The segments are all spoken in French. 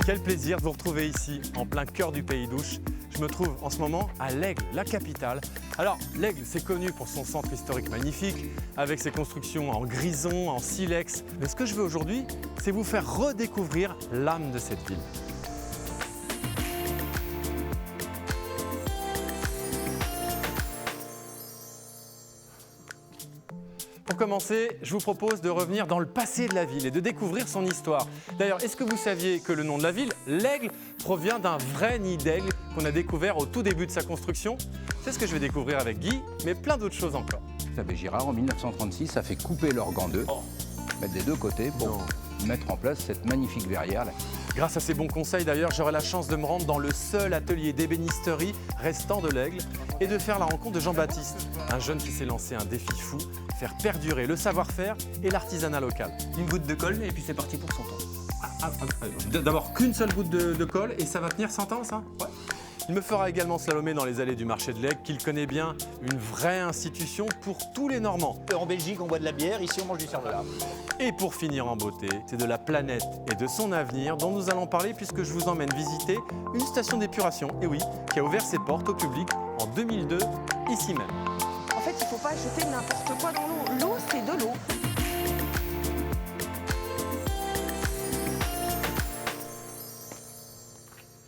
Quel plaisir de vous retrouver ici, en plein cœur du Pays d'Ouche. Je me trouve en ce moment à l'Aigle, la capitale. Alors, l'Aigle, c'est connu pour son centre historique magnifique, avec ses constructions en grison, en silex. Mais ce que je veux aujourd'hui, c'est vous faire redécouvrir l'âme de cette ville. Pour commencer, je vous propose de revenir dans le passé de la ville et de découvrir son histoire. D'ailleurs, est-ce que vous saviez que le nom de la ville, l'Aigle, provient d'un vrai nid d'aigle qu'on a découvert au tout début de sa construction? C'est ce que je vais découvrir avec Guy, mais plein d'autres choses encore. L'abbé Girard, en 1936, a fait couper l'orgue en deux, mettre des deux côtés pour mettre en place cette magnifique verrière. Grâce à ces bons conseils, d'ailleurs, j'aurai la chance de me rendre dans le seul atelier d'ébénisterie restant de l'Aigle et de faire la rencontre de Jean-Baptiste, un jeune qui s'est lancé un défi fou, faire perdurer le savoir-faire et l'artisanat local. Une goutte de colle et puis c'est parti pour 100 ans. D'abord qu'une seule goutte de colle et ça va tenir 100 ans, ça? Ouais. Il me fera également slalomer dans les allées du marché de l'Aigle, qu'il connaît bien, une vraie institution pour tous les Normands. En Belgique, on boit de la bière, ici on mange du cervelas. Et pour finir en beauté, c'est de la planète et de son avenir dont nous allons parler puisque je vous emmène visiter une station d'épuration, et oui, qui a ouvert ses portes au public en 2002, ici même. En fait, il ne faut pas jeter n'importe quoi dans l'eau. L'eau, c'est de l'eau.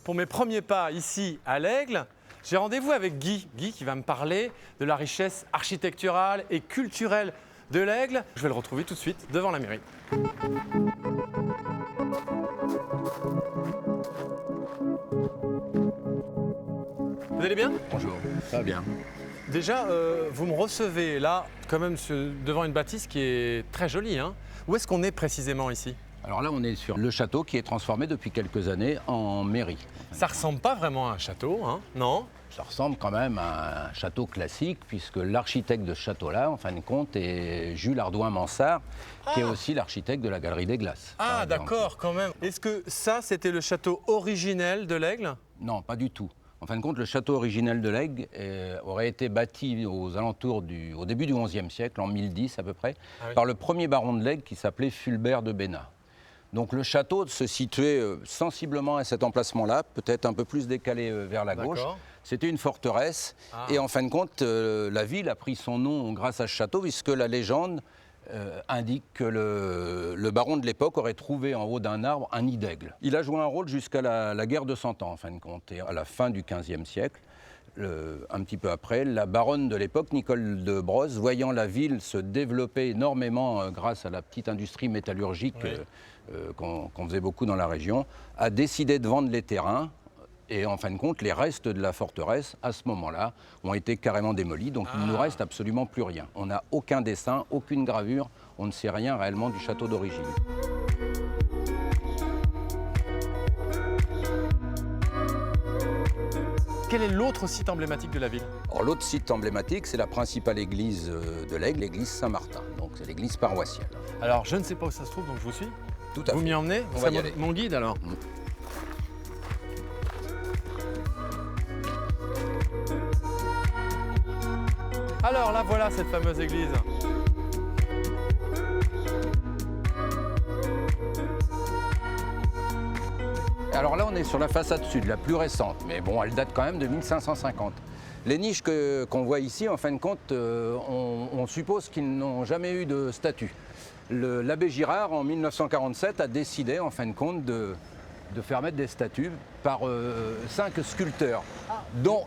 Pour mes premiers pas ici à l'Aigle, j'ai rendez-vous avec Guy. Guy qui va me parler de la richesse architecturale et culturelle de l'Aigle. Je vais le retrouver tout de suite devant la mairie. Vous allez bien? Bonjour, ça va bien. Déjà, vous me recevez là, quand même, devant une bâtisse qui est très jolie, hein. Où est-ce qu'on est précisément ici? Alors là, on est sur le château qui est transformé depuis quelques années en mairie. Ça ressemble pas vraiment à un château, hein? Non? Ça ressemble quand même à un château classique, puisque l'architecte de ce château-là, en fin de compte, est Jules Ardouin-Mansart, qui est aussi l'architecte de la Galerie des Glaces. Ah, d'accord, quand même. Est-ce que ça, c'était le château originel de l'Aigle? Non, pas du tout. En fin de compte, le château originel de l'Aigle aurait été bâti aux alentours au début du XIe siècle, en 1010 à peu près, par le premier baron de l'Aigle qui s'appelait Fulbert de Bénat. Donc le château se situait sensiblement à cet emplacement-là, peut-être un peu plus décalé vers la gauche. C'était une forteresse et en fin de compte, la ville a pris son nom grâce à ce château puisque la légende indique que le baron de l'époque aurait trouvé en haut d'un arbre un nid d'aigle. Il a joué un rôle jusqu'à la guerre de Cent Ans en fin de compte, et à la fin du XVe siècle. Un petit peu après, la baronne de l'époque, Nicole de Brosse, voyant la ville se développer énormément grâce à la petite industrie métallurgique qu'on faisait beaucoup dans la région, a décidé de vendre les terrains. Et en fin de compte, les restes de la forteresse, à ce moment-là, ont été carrément démolis. Donc il ne nous reste absolument plus rien. On n'a aucun dessin, aucune gravure. On ne sait rien réellement du château d'origine. Quel est l'autre site emblématique de la ville? Alors l'autre site emblématique, c'est la principale église de l'Aigle, l'église Saint-Martin. Donc c'est l'église paroissiale. Alors je ne sais pas où ça se trouve, donc je vous suis. Tout à fait. Vous m'y emmenez? On va y aller. Mon guide alors. Alors là voilà cette fameuse église. Alors là, on est sur la façade sud, la plus récente, mais bon, elle date quand même de 1550. Les niches qu'on voit ici, en fin de compte, on suppose qu'ils n'ont jamais eu de statue. L'abbé Girard, en 1947, a décidé, en fin de compte, de faire mettre des statues par 5 sculpteurs, dont,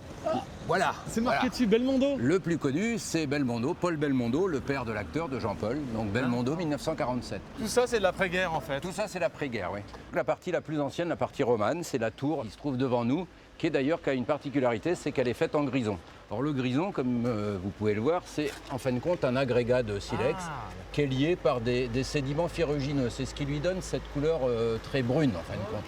voilà. C'est marqué dessus Belmondo. Le plus connu, c'est Belmondo, Paul Belmondo, le père de l'acteur de Jean-Paul, donc Belmondo 1947. Tout ça c'est de l'après-guerre en fait. Tout ça, c'est l'après-guerre, oui. La partie la plus ancienne, la partie romane, c'est la tour qui se trouve devant nous, qui est d'ailleurs qui a une particularité, c'est qu'elle est faite en grison. Alors le grison, comme vous pouvez le voir, c'est en fin de compte un agrégat de silex qui est lié par des sédiments ferrugineux. C'est ce qui lui donne cette couleur très brune, en fin de compte.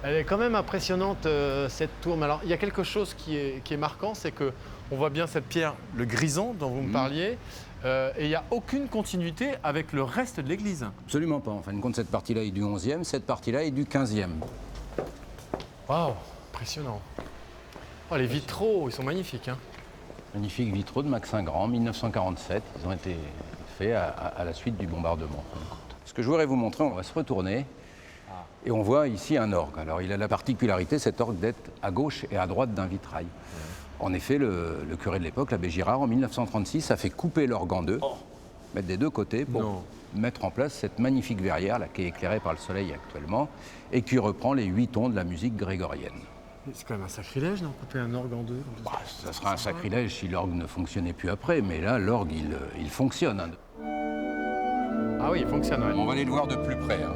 Elle est quand même impressionnante cette tour. Mais alors il y a quelque chose qui est marquant, c'est que on voit bien cette pierre, le grison dont vous me parliez, et il n'y a aucune continuité avec le reste de l'église. Absolument pas. En fin de compte, cette partie-là est du 11e, cette partie-là est du 15e. Waouh, impressionnant. Oh, les vitraux, ils sont magnifiques, hein. Magnifiques vitraux de Max Ingrand, 1947. Ils ont été faits à la suite du bombardement. ce que je voudrais vous montrer, on va se retourner. Et on voit ici un orgue. Alors il a la particularité, cet orgue, d'être à gauche et à droite d'un vitrail. En effet, le curé de l'époque, l'abbé Girard, en 1936, a fait couper l'orgue en deux, mettre des deux côtés pour mettre en place cette magnifique verrière là, qui est éclairée par le soleil actuellement et qui reprend les 8 tons de la musique grégorienne. C'est quand même un sacrilège, non, couper un orgue en deux. Ça serait un sacrilège si l'orgue ne fonctionnait plus après, mais là, l'orgue, il fonctionne. Hein. Ah oui, il fonctionne, ouais. On va aller le voir de plus près. Hein.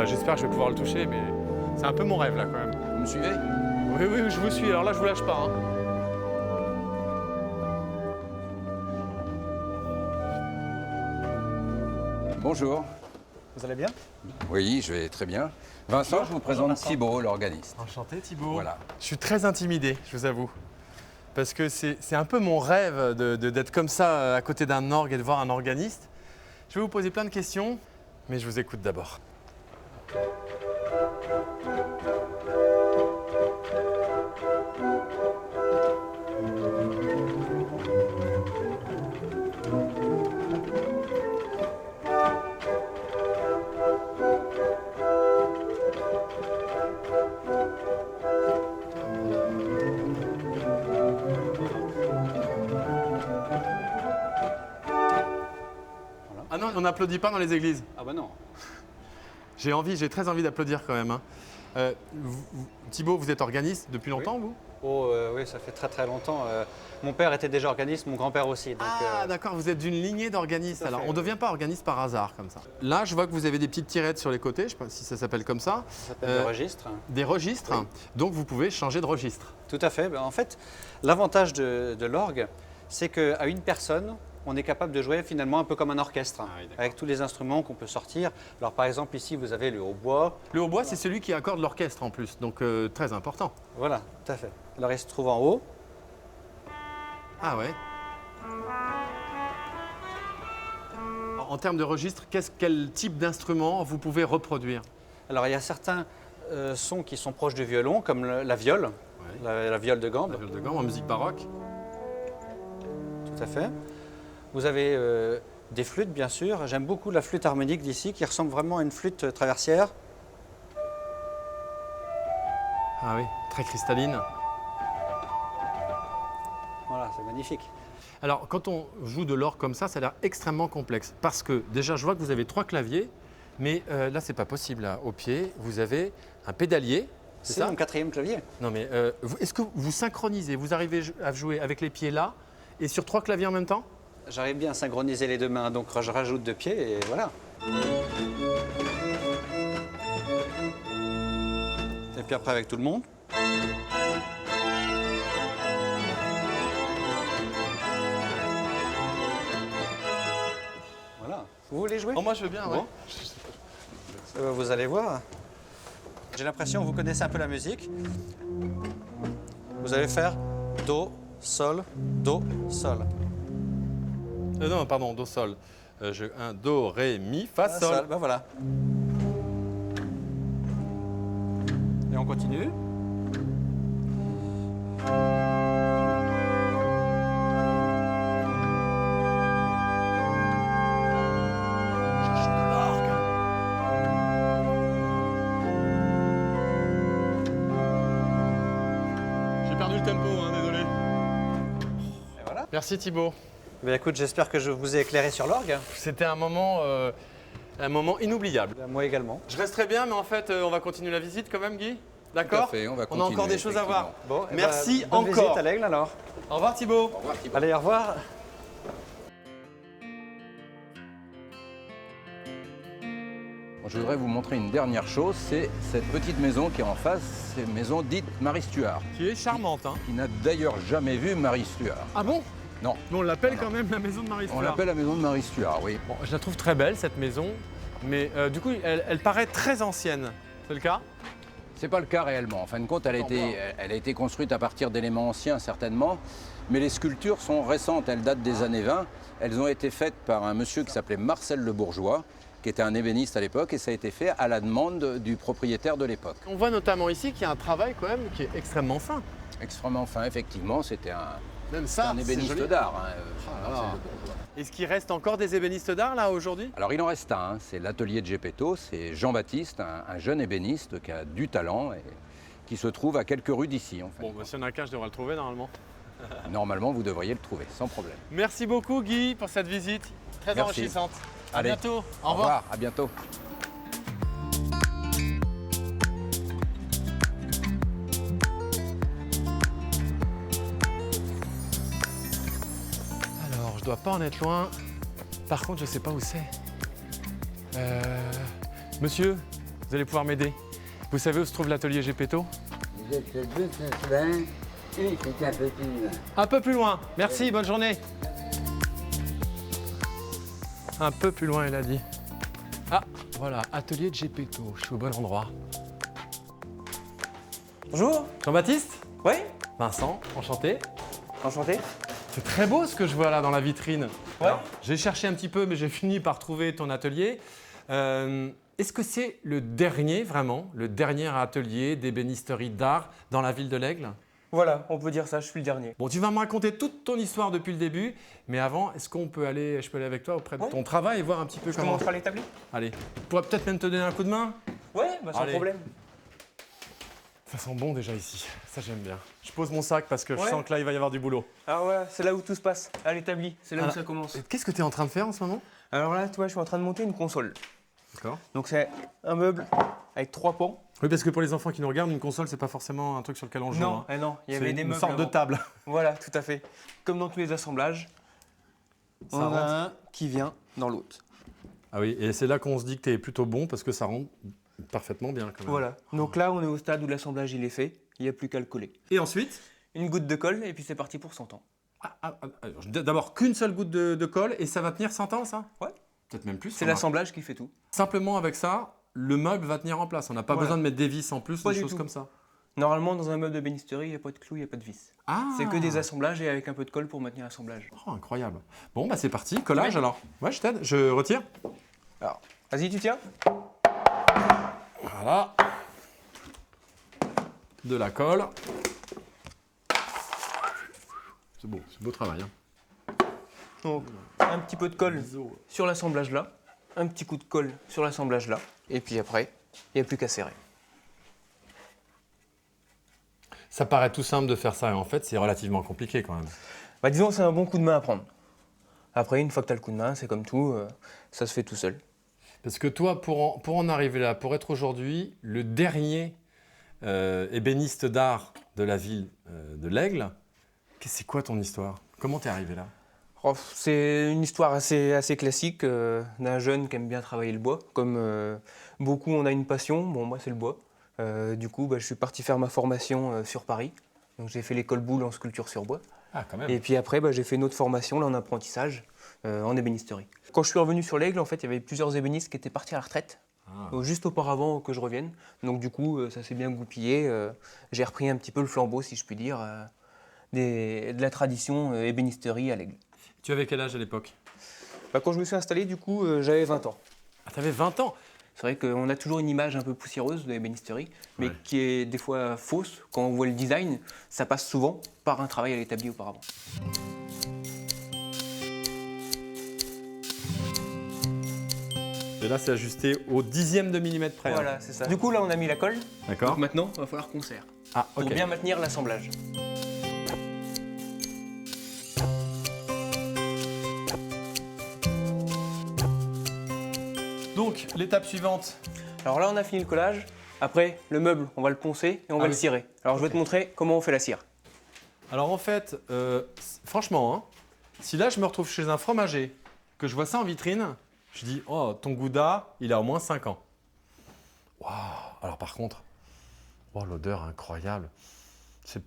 J'espère que je vais pouvoir le toucher, mais c'est un peu mon rêve, là, quand même. Vous me suivez? Oui, oui, je vous suis. Alors là, je vous lâche pas, hein. Bonjour. Vous allez bien? Oui, je vais très bien. Vincent, je vous présente Thibault, l'organiste. Enchanté, Thibault. Voilà. Je suis très intimidé, je vous avoue. Parce que c'est un peu mon rêve d'être comme ça à côté d'un orgue et de voir un organiste. Je vais vous poser plein de questions, mais je vous écoute d'abord. Ah non, on n'applaudit pas dans les églises. Ah bah non. J'ai très envie d'applaudir quand même, hein. Thibault, vous êtes organiste depuis longtemps, vous? Oh oui, ça fait très très longtemps. Mon père était déjà organiste, mon grand-père aussi. Donc, Ah d'accord, vous êtes d'une lignée d'organistes. Tout à Alors fait, on ne devient pas organiste par hasard comme ça. Là, je vois que vous avez des petites tirettes sur les côtés, je ne sais pas si ça s'appelle comme ça. ça s'appelle le registre. Des registres, Oui. donc vous pouvez changer de registre. Tout à fait. Ben, en fait, l'avantage de l'orgue, c'est qu'à une personne, on est capable de jouer finalement un peu comme un orchestre, Ah oui, d'accord. avec tous les instruments qu'on peut sortir. Alors par exemple ici, vous avez le hautbois. Le hautbois, c'est celui qui accorde l'orchestre en plus, donc très important. Voilà, tout à fait. Alors il se trouve en haut. Ah ouais. Alors, en termes de registre, quel type d'instrument vous pouvez reproduire? Alors il y a certains sons qui sont proches du violon, comme la viole, la viole de gambe. La viole de gamme en musique baroque. Tout à fait. Vous avez des flûtes, bien sûr. J'aime beaucoup la flûte harmonique d'ici, qui ressemble vraiment à une flûte traversière. Ah oui, très cristalline. Voilà, c'est magnifique. Alors, quand on joue de l'orgue comme ça a l'air extrêmement complexe. Parce que, déjà, je vois que vous avez 3 claviers, mais là, c'est pas possible. Là. Au pied, vous avez un pédalier. C'est mon 4e clavier. Non, mais est-ce que vous synchronisez? Vous arrivez à jouer avec les pieds là et sur 3 claviers en même temps? J'arrive bien à synchroniser les deux mains, donc je rajoute 2 pieds et voilà. Et puis après avec tout le monde. Voilà. Vous voulez jouer? Oh, moi, je veux bien, Bon. ouais. Vous allez voir. J'ai l'impression que vous connaissez un peu la musique. Vous allez faire Do, Sol, Do, Sol. Non, pardon, Do, Sol. Un Do, Ré, Mi, Fa, Sol. Ben voilà. Et on continue. J'ai perdu le tempo, hein, désolé. Et voilà. Merci Thibault. Ben écoute, j'espère que je vous ai éclairé sur l'orgue. C'était un moment inoubliable. Ben, moi également. Je resterai bien, mais en fait, on va continuer la visite quand même, Guy. D'accord? fait, on va a encore continuer, des choses à voir. Bon, eh Merci ben, bonne encore. visite à l'Aigle alors. Au revoir Thibault. Au revoir Thibault. Allez, au revoir. Je voudrais vous montrer une dernière chose, c'est cette petite maison qui est en face, c'est une maison dite Marie Stuart, Qui est charmante, hein. qui n'a d'ailleurs jamais vu Marie Stuart. Ah bon? Non, Mais on l'appelle quand même la maison de Marie on Stuart. l'appelle la maison de Marie Stuart, oui. Bon, je la trouve très belle cette maison, mais du coup, elle paraît très ancienne. C'est le cas? C'est pas le cas réellement. En fin de compte, elle a été construite à partir d'éléments anciens certainement, mais les sculptures sont récentes, elles datent des années 20. Elles ont été faites par un monsieur qui s'appelait Marcel Le Bourgeois, qui était un ébéniste à l'époque, et ça a été fait à la demande du propriétaire de l'époque. On voit notamment ici qu'il y a un travail quand même qui est extrêmement fin. Extrêmement fin, effectivement, c'était Même C'est ça, un c'est ébéniste joli. d'art. Ah là. C'est le bon, quoi. Est-ce qu'il reste encore des ébénistes d'art là aujourd'hui? Alors il en reste un, hein, c'est l'atelier de Gepetto, c'est Jean-Baptiste, un jeune ébéniste qui a du talent et qui se trouve à quelques rues d'ici. En fait. Bon, bah, s'il y en a qu'un, je devrais le trouver normalement. Normalement, vous devriez le trouver, sans problème. Merci beaucoup Guy pour cette visite très Merci. enrichissante. À Allez. bientôt. Au revoir. À bientôt. Alors, je dois pas en être loin. Par contre, je sais pas où c'est. Monsieur, vous allez pouvoir m'aider. Vous savez où se trouve l'atelier Gepetto? Vous êtes le 220 et c'est un peu plus loin. Un peu plus loin. Merci, bonne journée. Un peu plus loin, il a dit. Ah, voilà, atelier de Gepetto. Je suis au bon endroit. Bonjour. Jean-Baptiste? Oui, Vincent, enchanté. enchanté. C'est très beau ce que je vois là dans la vitrine. Ouais. Alors, j'ai cherché un petit peu, mais j'ai fini par trouver ton atelier. Est-ce que c'est le dernier, vraiment, le dernier atelier d'ébénisterie d'art dans la ville de l'Aigle? Voilà, on peut dire ça, je suis le dernier. Bon, tu vas me raconter toute ton histoire depuis le début, mais avant, est-ce qu'on peut aller, je peux aller avec toi auprès de Ouais. ton travail et voir un petit peu Je te comment... montre à l'établi? Allez, je pourrais peut-être même te donner un coup de main. Ouais, bah sans Allez. problème. Ça sent bon déjà ici, ça j'aime bien. Je pose mon sac parce que je Ouais. sens que là il va y avoir du boulot. Alors voilà, c'est là où tout se passe, à l'établi. C'est là Ah. où ça commence. Qu'est-ce que tu es en train de faire en ce moment? Alors là, tu vois, je suis en train de monter une console. D'accord. Donc c'est un meuble avec 3 pans. Oui, parce que pour les enfants qui nous regardent, une console c'est pas forcément un truc sur lequel on joue. Non, hein. non, il y C'est avait des une meubles. sorte de avant. table. Voilà, tout à fait. Comme dans tous les assemblages, Ça on en a rentre. un qui vient dans l'autre. Ah oui, et c'est là qu'on se dit que tu es plutôt bon parce que ça rentre parfaitement bien quand même. Voilà. Donc là, on est au stade où l'assemblage il est fait. Il n'y a plus qu'à le coller. Et ensuite Une goutte de colle et puis c'est parti pour 100 ans. alors, d'abord qu'une seule goutte de colle et ça va tenir 100 ans ça? Ouais. Peut-être même plus. C'est ça va. l'assemblage qui fait tout. Simplement avec ça, le meuble va tenir en place. On n'a pas Voilà. besoin de mettre des vis en plus, Pas des du choses tout. comme ça. Normalement, dans un meuble de bénisterie, il n'y a pas de clous, il n'y a pas de vis. Ah C'est que des assemblages et avec un peu de colle pour maintenir l'assemblage. Oh, incroyable. Bon, bah c'est parti. Collage alors. Ouais, je t'aide. Je retire. Alors, vas-y, tu tiens. Voilà. De la colle. C'est beau travail. Hein. Donc, un petit peu de colle sur l'assemblage là, un petit coup de colle sur l'assemblage là, et puis après, il n'y a plus qu'à serrer. Ça paraît tout simple de faire ça, et en fait, c'est relativement compliqué quand même. Bah, disons, c'est un bon coup de main à prendre. Après, une fois que tu as le coup de main, c'est comme tout, ça se fait tout seul. Parce que toi, pour en arriver là, pour être aujourd'hui le dernier ébéniste d'art de la ville de l'Aigle, c'est quoi ton histoire? Comment t'es arrivé là? Oh, c'est une histoire assez classique d'un jeune qui aime bien travailler le bois. Comme beaucoup, on a une passion. Bon, moi, c'est le bois. Du coup, bah, je suis parti faire ma formation sur Paris. Donc, j'ai fait l'école Boulle en sculpture sur bois. Ah, quand même. Et puis après, bah, j'ai fait une autre formation là, en apprentissage en ébénisterie. Quand je suis revenu sur l'Aigle, en fait, il y avait plusieurs ébénistes qui étaient partis à la retraite. Juste auparavant que je revienne. Donc du coup, ça s'est bien goupillé. J'ai repris un petit peu le flambeau, si je puis dire, de la tradition ébénisterie à l'Aigle. Tu avais quel âge à l'époque? Bah, quand je me suis installé, du coup, j'avais 20 ans. Ah, t'avais 20 ans? C'est vrai qu'on a toujours une image un peu poussiéreuse de l'ébénisterie, mais Ouais. qui est des fois fausse. Quand on voit le design, ça passe souvent par un travail à l'établi auparavant. Et là, c'est ajusté au dixième de millimètre près. hein. Voilà, c'est ça. Du coup, là, on a mis la colle. D'accord. Donc maintenant, il va falloir qu'on serre Ah, pour ok. bien maintenir l'assemblage. Donc, l'étape suivante. Alors là, on a fini le collage. Après, le meuble, on va le poncer et on va Ah le oui. cirer. Alors, je vais te montrer comment on fait la cire. Alors en fait, franchement, hein, si là je me retrouve chez un fromager, que je vois ça en vitrine, je dis « Oh, ton gouda, il a au moins 5 ans. » Waouh. Alors par contre, oh, l'odeur incroyable. Ça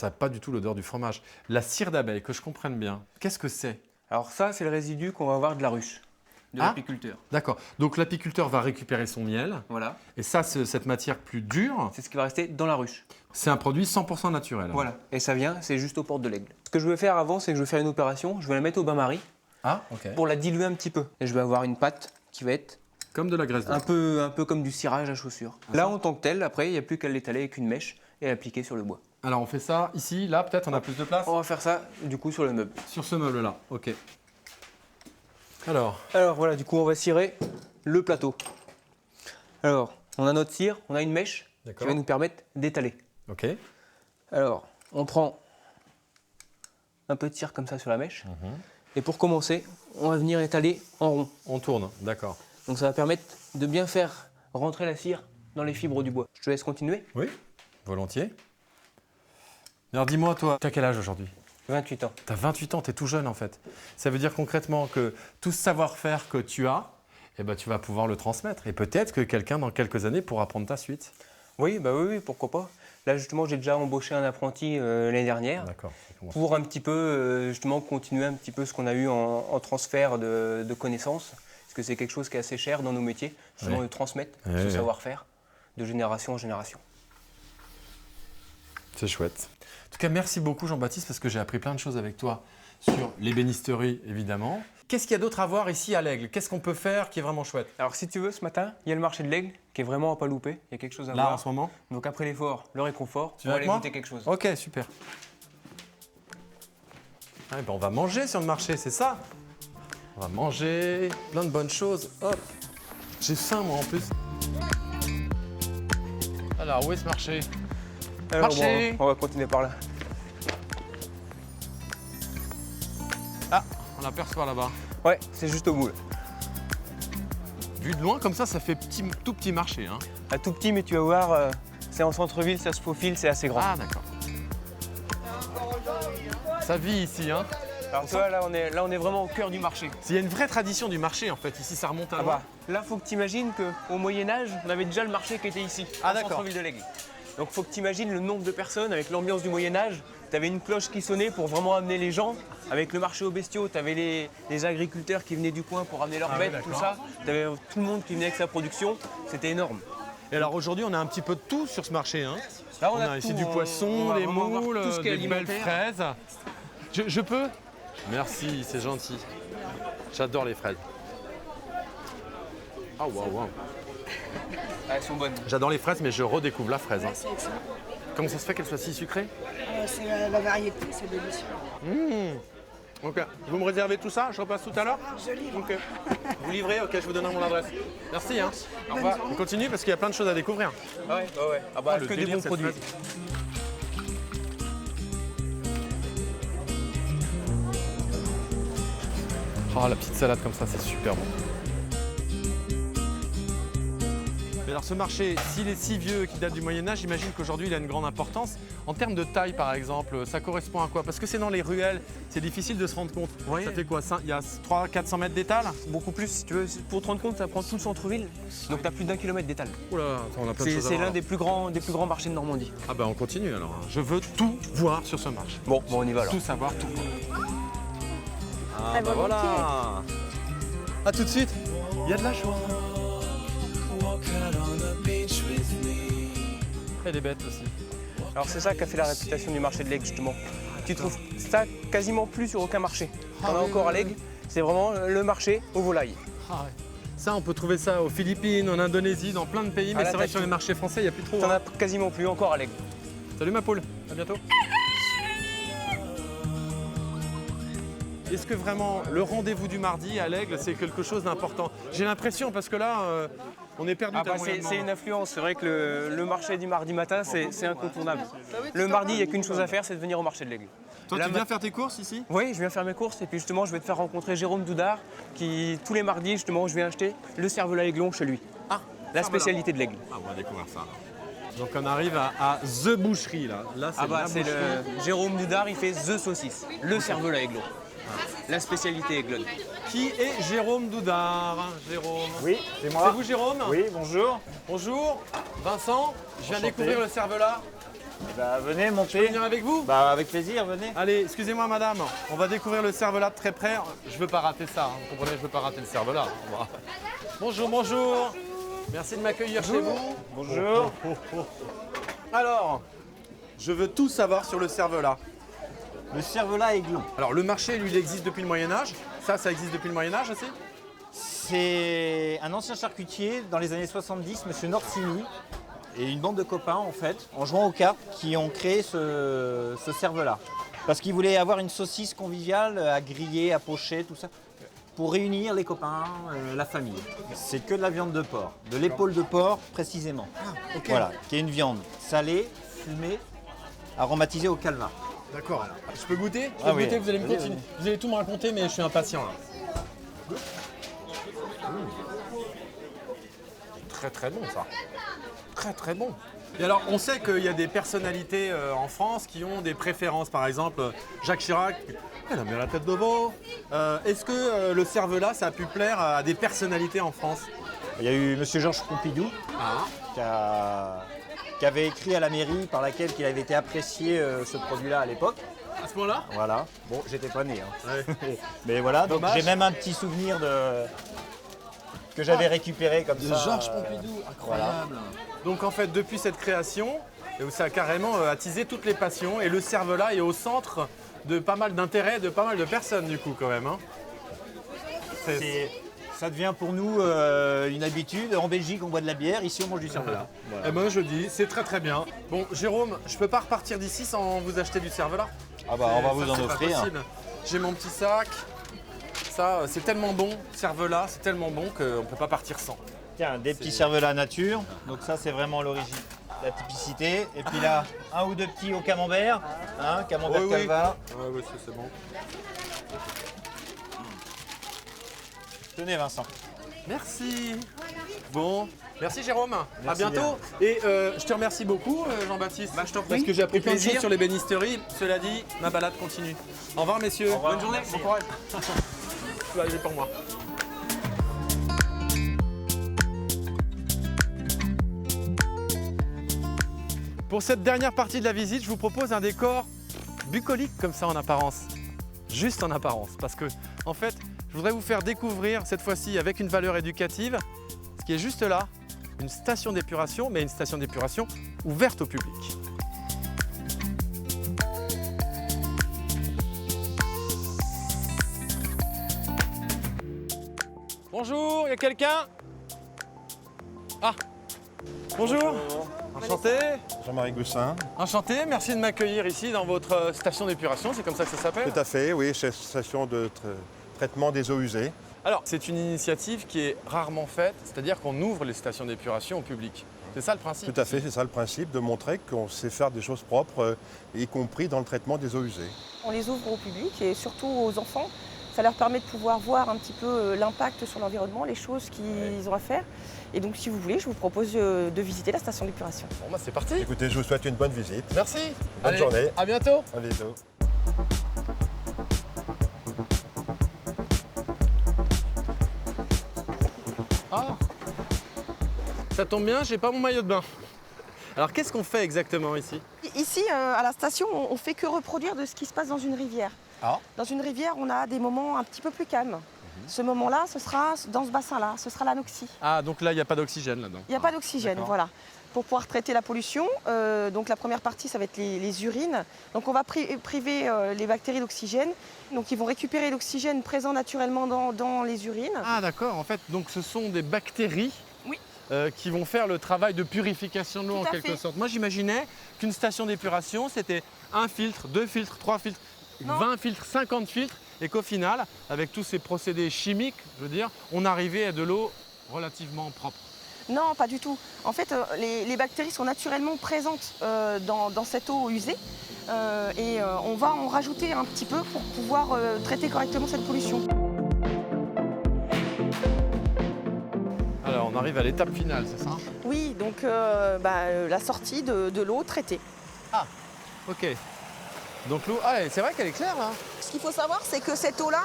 n'a pas du tout l'odeur du fromage. La cire d'abeille, que je comprenne bien, qu'est-ce que c'est? Alors ça, c'est le résidu qu'on va avoir de la ruche, de Ah. l'apiculteur. D'accord. Donc l'apiculteur va récupérer son miel, Voilà, et ça, cette matière plus dure, c'est ce qui va rester dans la ruche. c'est un produit 100% naturel. Voilà, et ça vient, c'est juste aux portes de l'Aigle. Ce que je vais faire avant, c'est que je vais faire une opération. Je vais la mettre au bain-marie Ah, ok. pour la diluer un petit peu. Et je vais avoir une pâte qui va être Comme de la graisse de un peu comme du cirage à chaussure. Là, en tant que tel, après, il n'y a plus qu'à l'étaler avec une mèche et l'appliquer sur le bois. Alors on fait ça ici, là peut-être on a plus de place. On va faire ça du coup sur le meuble. Sur ce meuble-là, ok. Alors, Voilà, du coup on va cirer le plateau. Alors, on a notre cire, on a une mèche qui d'accord. va nous permettre d'étaler. Ok. Alors, on prend un peu de cire comme ça sur la mèche. Et pour commencer, on va venir étaler en rond. On tourne, d'accord. Donc ça va permettre de bien faire rentrer la cire dans les fibres du bois. Je te laisse continuer. Oui, volontiers. Alors dis-moi, toi, t'as quel âge aujourd'hui? 28 ans. T'as 28 ans, t'es tout jeune en fait. Ça veut dire concrètement que tout ce savoir-faire que tu as, eh ben, tu vas pouvoir le transmettre. Et peut-être que quelqu'un dans quelques années pourra prendre ta suite. Oui, oui, pourquoi pas. Là justement, j'ai déjà embauché un apprenti l'année dernière D'accord. pour un petit peu justement continuer un petit peu ce qu'on a eu en transfert de connaissances. Parce que c'est quelque chose qui est assez cher dans nos métiers, justement de transmettre ce savoir-faire de génération en génération. C'est chouette. En tout cas, merci beaucoup Jean-Baptiste parce que j'ai appris plein de choses avec toi sur l'ébénisterie évidemment. Qu'est-ce qu'il y a d'autre à voir ici à l'Aigle? Qu'est-ce qu'on peut faire qui est vraiment chouette? Alors si tu veux, ce matin, il y a le marché de l'Aigle qui est vraiment à pas louper. Il y a quelque chose à Là voir. en ce moment? Donc après l'effort, le réconfort, Tu on vas va avec aller moi goûter quelque chose. Ok, super. Ah, ben on va manger sur le marché, c'est ça? On va manger, plein de bonnes choses. Hop. J'ai faim moi en plus. Alors, où est ce marché? Alors, Marché. bon, on va continuer par là. Ah, on l'aperçoit là-bas. Ouais, c'est juste au bout. Là. Vu de loin, comme ça fait tout petit marché. Hein. Un tout petit, mais tu vas voir, c'est en centre-ville, ça se faufile, c'est assez grand. Ah, d'accord. Ça vit ici, hein. Alors toi, là, on est vraiment au cœur du marché. Il y a une vraie tradition du marché, en fait. Ici, ça remonte à loin. Là, faut que tu imagines qu'au Moyen-Âge, on avait déjà le marché qui était ici, Ah, au d'accord. centre-ville de l'Aigle. Donc, faut que tu imagines le nombre de personnes avec l'ambiance du Moyen-Âge. Tu avais une cloche qui sonnait pour vraiment amener les gens. Avec le marché aux bestiaux, tu avais les agriculteurs qui venaient du coin pour amener leurs Ah, bêtes, ouais, tout d'accord. ça. Tu avais tout le monde qui venait avec sa production. C'était énorme. Et alors, aujourd'hui, on a un petit peu de tout sur ce marché. Hein. Là, On a ici tout, du on poisson, va des vraiment voir moules, tout ce qui est des belles alimentaire. fraises. Je peux? Merci, c'est gentil. J'adore les fraises. Ah, waouh. Ah, elles sont bonnes. J'adore les fraises, mais je redécouvre la fraise. hein. C'est excellent. Comment ça se fait qu'elle soit si sucrée? C'est la variété, c'est délicieux. Ok. Vous me réservez tout ça? Je repasse tout à l'heure? Je livre. Ok. Vous livrez? Ok, je vous donnerai mon adresse. Merci. Hein. Au revoir. On continue parce qu'il y a plein de choses à découvrir. Ouais. Ah bah, le que des délire, bons cette produits. fraise. Oh, la petite salade comme ça, c'est super bon. Mais alors ce marché, s'il est si vieux et qu'il date du Moyen-Âge, j'imagine qu'aujourd'hui il a une grande importance. En termes de taille par exemple, ça correspond à quoi? Parce que c'est dans les ruelles, c'est difficile de se rendre compte. Oui. Ça fait quoi? Il y a 300-400 mètres d'étal? Beaucoup plus, si tu veux. Pour te rendre compte, ça prend tout le centre-ville. Donc tu as plus d'1 kilomètre d'étal. Oula, on a plein de choses à C'est voir. l'un des plus grands marchés de Normandie. Ah bah on continue alors. Je veux tout voir sur ce marché. Bon, on y va alors. Tout savoir, tout. Ah, bah voilà. A tout de suite. Il y a de la joie. Elle est bête aussi. Alors c'est ça qui a fait la réputation du marché de l'Aigle justement. Tu trouves ça quasiment plus sur aucun marché. On a encore à l'Aigle, c'est vraiment le marché aux volailles. Ah ouais. Ça, on peut trouver ça aux Philippines, en Indonésie, dans plein de pays, mais là, c'est vrai t'as que sur tout. les marchés français, il n'y a plus trop. T'en hein. as quasiment plus encore à l'Aigle. Salut ma poule, à bientôt. Est-ce que vraiment le rendez-vous du mardi à l'Aigle, c'est quelque chose d'important? J'ai l'impression, parce que là, on est perdu. tellement il y a de C'est monde. une influence, c'est vrai que le marché du mardi matin, c'est incontournable. Le mardi, il n'y a qu'une chose à faire, c'est de venir au marché de l'Aigle. Toi, Là, tu viens faire tes courses ici? Oui, je viens faire mes courses et puis justement, je vais te faire rencontrer Jérôme Doudard qui, tous les mardis, justement, je vais acheter le cervelas aiglon chez lui. Ah, La spécialité de l'Aigle. Ah, on va découvrir ça. Donc on arrive à The Boucherie là. Là, c'est la c'est boucherie. le Jérôme Doudard, il fait The Saucisse, le cervelas aiglon. La spécialité aiglonne. Qui est Jérôme Doudard? Jérôme. Oui, c'est C'est moi. vous Jérôme? Oui, bonjour. Bonjour. Vincent, je viens Enchanté. découvrir le cervelas. Bah, venez Je peux monter. venir avec vous? Bah, avec plaisir, venez. Allez, excusez-moi madame, on va découvrir le cervelas de très près. Je veux pas rater ça, hein. Vous comprenez, je veux pas rater le cervelas. On va- Bonjour, bonjour. Merci de m'accueillir chez vous. Bonjour. Alors, je veux tout savoir sur le cervelas. Le cervelas aiglon. Alors le marché, lui, il existe depuis le Moyen-Âge. Ça existe depuis le Moyen-Âge aussi? C'est un ancien charcutier dans les années 70, monsieur Norsini, et une bande de copains, en fait, en jouant aux cartes, qui ont créé ce cerveau-là. Parce qu'ils voulaient avoir une saucisse conviviale à griller, à pocher, tout ça, pour réunir les copains, la famille. C'est que de la viande de porc, de l'épaule de porc précisément. Voilà, qui est une viande salée, fumée, aromatisée au calva. D'accord. Je peux goûter? Je peux Ah oui. goûter, vous allez me Vas-y, continuer. Vous allez tout me raconter, mais je suis impatient là. Très très bon ça. Très très bon. Et alors, on sait qu'il y a des personnalités en France qui ont des préférences. Par exemple, Jacques Chirac, elle a bien la tête de veau. Est-ce que le cervelas, ça a pu plaire à des personnalités en France? Il y a eu M. Georges Pompidou, qui avait écrit à la mairie par laquelle il avait été apprécié ce produit-là à l'époque. À ce moment-là? Voilà. Bon, j'étais pas né. Hein. Ouais. Mais voilà, donc Dommage. j'ai même un petit souvenir que j'avais récupéré comme De ça. Georges Pompidou, incroyable. Donc en fait, depuis cette création, ça a carrément attisé toutes les passions et le cervelas est au centre de pas mal d'intérêts de pas mal de personnes du coup quand même. Hein. Ça devient pour nous une habitude. En Belgique, on boit de la bière. Ici, on mange du cervelas. Voilà. Eh ben je dis, c'est très très bien. Bon, Jérôme, je peux pas repartir d'ici sans vous acheter du cervelas. Ah bah, on va vous Ça, en c'est pas offrir. possible. J'ai mon petit sac. Ça, c'est tellement bon, cervelas, c'est tellement bon qu'on ne peut pas partir sans. Tiens, des petits cervelas nature. Donc ça, c'est vraiment l'origine, la typicité. Et puis là, un ou deux petits au camembert. Hein, camembert Oui, oui. calva. Ouais, c'est bon. Tenez, Vincent. Merci. Bon, merci Jérôme. À Merci bientôt. Et je te remercie beaucoup Jean-Baptiste. je t'en prie. Parce que j'ai appris Au plein de plaisir. choses sur les bénisteries. Cela dit, ma balade continue. Au revoir messieurs. Au revoir. Bonne journée. Merci. Bon courage. Tout va aller pour moi. Pour cette dernière partie de la visite, je vous propose un décor bucolique comme ça en apparence. Juste en apparence. Parce que, en fait, je voudrais vous faire découvrir, cette fois-ci avec une valeur éducative, ce qui est juste là, une station d'épuration, mais une station d'épuration ouverte au public. Bonjour, il y a quelqu'un? Ah, bonjour. Enchanté. Jean-Marie Goussin. Enchanté, merci de m'accueillir ici dans votre station d'épuration, c'est comme ça que ça s'appelle? Tout à fait, oui, c'est station de traitement des eaux usées. Alors, c'est une initiative qui est rarement faite, c'est-à-dire qu'on ouvre les stations d'épuration au public. C'est ça le principe? Tout à fait, c'est ça le principe, de montrer qu'on sait faire des choses propres, y compris dans le traitement des eaux usées. On les ouvre au public et surtout aux enfants. Ça leur permet de pouvoir voir un petit peu l'impact sur l'environnement, les choses qu'ils ont à faire. Et donc, si vous voulez, je vous propose de visiter la station d'épuration. Bon, bah c'est parti. Écoutez, je vous souhaite une bonne visite. Merci. Bonne Allez, journée. À bientôt. À bientôt. Ah, ça tombe bien, j'ai pas mon maillot de bain. Alors, qu'est-ce qu'on fait exactement ici? Ici, à la station, on ne fait que reproduire de ce qui se passe dans une rivière. Ah. Dans une rivière, on a des moments un petit peu plus calmes. Ce moment-là, ce sera dans ce bassin-là, ce sera l'anoxie. Ah, donc là, il n'y a pas d'oxygène là-dedans. Il n'y a pas d'oxygène, D'accord. voilà. Pour pouvoir traiter la pollution, donc la première partie, ça va être les urines. Donc on va priver les bactéries d'oxygène. Donc ils vont récupérer l'oxygène présent naturellement dans les urines. Ah, d'accord. En fait, donc ce sont des bactéries Oui. qui vont faire le travail de purification de l'eau en Tout à quelque fait. sorte. Moi, j'imaginais qu'une station d'épuration, c'était un filtre, 2 filtres, 3 filtres, Non. 20 filtres, 50 filtres, et qu'au final, avec tous ces procédés chimiques, je veux dire, on arrivait à de l'eau relativement propre. Non, pas du tout. En fait, les bactéries sont naturellement présentes dans cette eau usée. Et on va en rajouter un petit peu pour pouvoir traiter correctement cette pollution. Alors, on arrive à l'étape finale, c'est ça? Oui, donc la sortie de l'eau traitée. Ok. Donc l'eau, ah, c'est vrai qu'elle est claire là. Ce qu'il faut savoir, c'est que cette eau-là,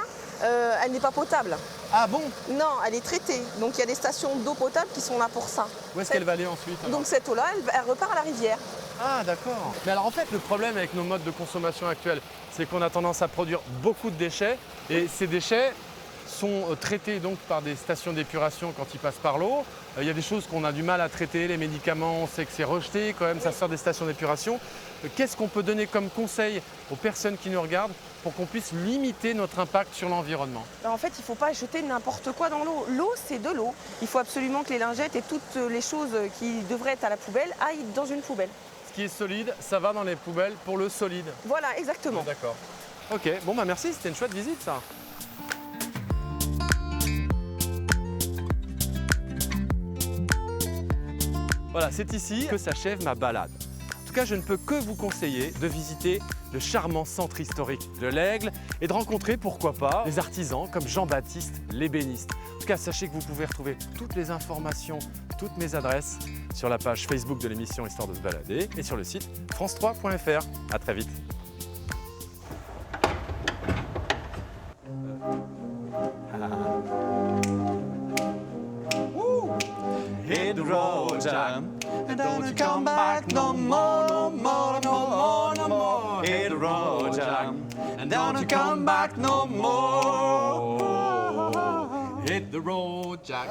elle n'est pas potable. Ah bon? Non, elle est traitée. Donc il y a des stations d'eau potable qui sont là pour ça. Où est-ce qu'elle va aller ensuite alors? Donc cette eau-là, elle repart à la rivière. Ah d'accord. Mais alors en fait le problème avec nos modes de consommation actuels, c'est qu'on a tendance à produire beaucoup de déchets et ces déchets sont traités donc par des stations d'épuration quand ils passent par l'eau. Il y a des choses qu'on a du mal à traiter, les médicaments, on sait que c'est rejeté, quand même ça sort des stations d'épuration. Qu'est-ce qu'on peut donner comme conseil aux personnes qui nous regardent pour qu'on puisse limiter notre impact sur l'environnement? En fait, il ne faut pas jeter n'importe quoi dans l'eau. L'eau, c'est de l'eau. Il faut absolument que les lingettes et toutes les choses qui devraient être à la poubelle aillent dans une poubelle. Ce qui est solide, ça va dans les poubelles pour le solide. Voilà, exactement. D'accord. Ok, bon bah merci, c'était une chouette visite ça. Voilà, c'est ici que s'achève ma balade. En tout cas, je ne peux que vous conseiller de visiter le charmant centre historique de l'Aigle et de rencontrer, pourquoi pas, des artisans comme Jean-Baptiste l'ébéniste. En tout cas, sachez que vous pouvez retrouver toutes les informations, toutes mes adresses sur la page Facebook de l'émission Histoire de se balader et sur le site france3.fr. À très vite. Hit the road, Jack, and don't come back no more, no more, no more, no more. Hit the road, Jack, and don't come back no more. Hit the road, Jack.